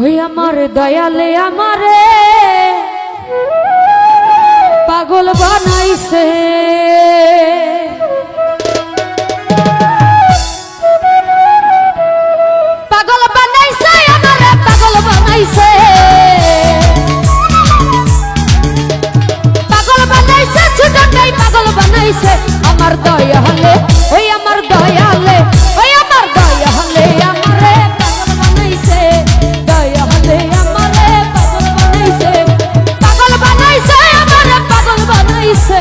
ওই আমার দয়ালে আমারে পাগল বানাইছে, পাগল বানাইছে আমারে পাগল বানাইছে, পাগল বানাইছে ছুটটাই পাগল বানাইছে আমার দয়ালে, ওই আমার দয়ালে, ওই আমার দয়ালে আমারে পাগল বানাইছে, দয়ালে আমারে পাগল বানাইছে, পাগল বানাইছে আমারে পাগল বানাইছে,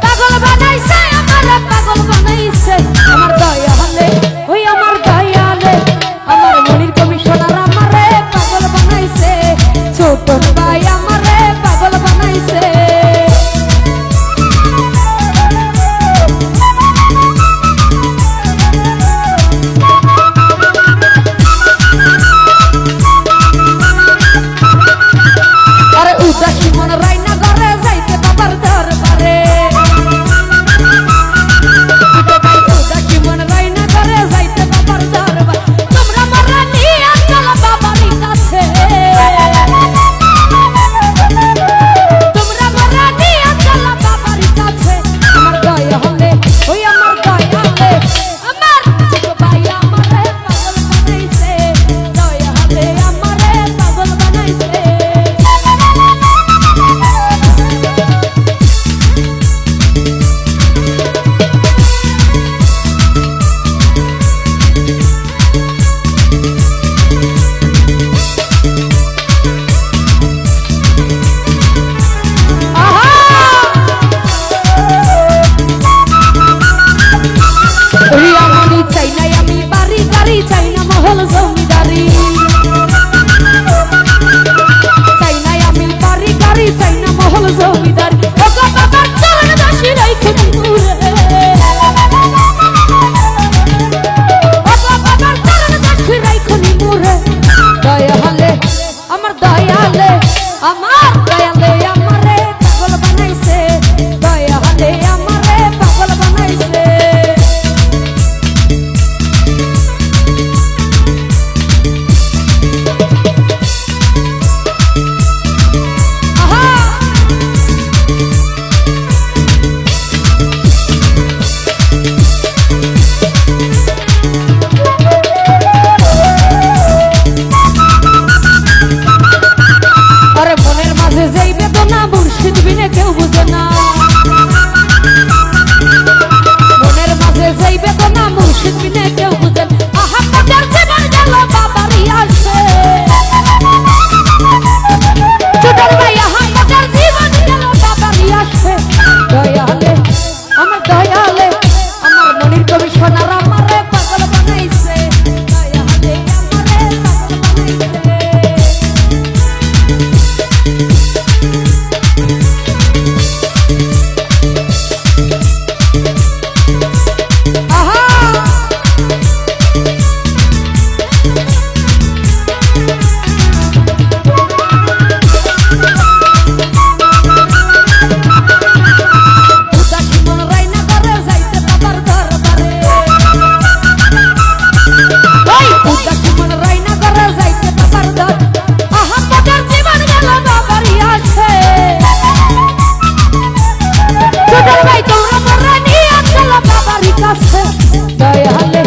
পাগল বানাইছে আমারে পাগল বানাইছে আমার দয়ালে, ওই আমার দয়ালে আমার মনির কমিশনার আমারে পাগল বানাইছে, ছোটন ভাই আমারে পাগল বানাইছে। আরে উদাসী মন রাইনা ঘরে যাইতে বাবার দরবারে, উদাসী মন রাইনা ঘরে যাইতে বাবার দরবার, তোমরা মরা নিয়ে চল বাবারই কাছে, তোমরা মরা নিয়ে চল বাবারই কাছে আমার দয়া হলে, ওই আমার দয়া হলে আমার ছোট ভাই আমারে পাগল বানাইছে, দয়া হলে আমারে পাগল বানাইছে। চাই নাই আমি বাড়ি গাড়ি, চাই না মহল জমিদারি, চাই নাই আমি বাড়ি গাড়ি, চাই না মহল জমিদারি, ও গো বাবার চরণ দাসী রাইখে দূরে, ও গো বাবার চরণ দাসী রাইখে দূরে, দয়া হলে আমার দয়ালে, আমার দয়ালে আমারে পাগল বানাইছে, দয়া হলে আমারে পাগল বানাইছে। আরে মনের মাঝে যেই বেদনা মুর্শিদ বিনে কেউ বুঝে না, মনের মাঝে যেই বেদনা মুর্শিদ বিনে কেউ বুঝে না, আহাম্মদের জীবন গেল বাবারই আসে, ছোটর ভাই আহাম্মদের জীবন গেল বাবারই আসে, দয়ালে আমার দয়ালে আমার মনির কমিশনার আমারে পাগল বানাইছে, দয়ালে আমারে পাগল বানাইছে। উদাসী মন রাইনা ঘরে যাইতে বাবার দরবারে, ওই উদাসী মন রাইনা ঘরে যাইতে বাবার দর, আহাম্মদের জীবন গেল বাবারই আসে, ছোটর ভাই তোমরা মরা নিয়ে চল বাবারই কাছে, দয়া হলে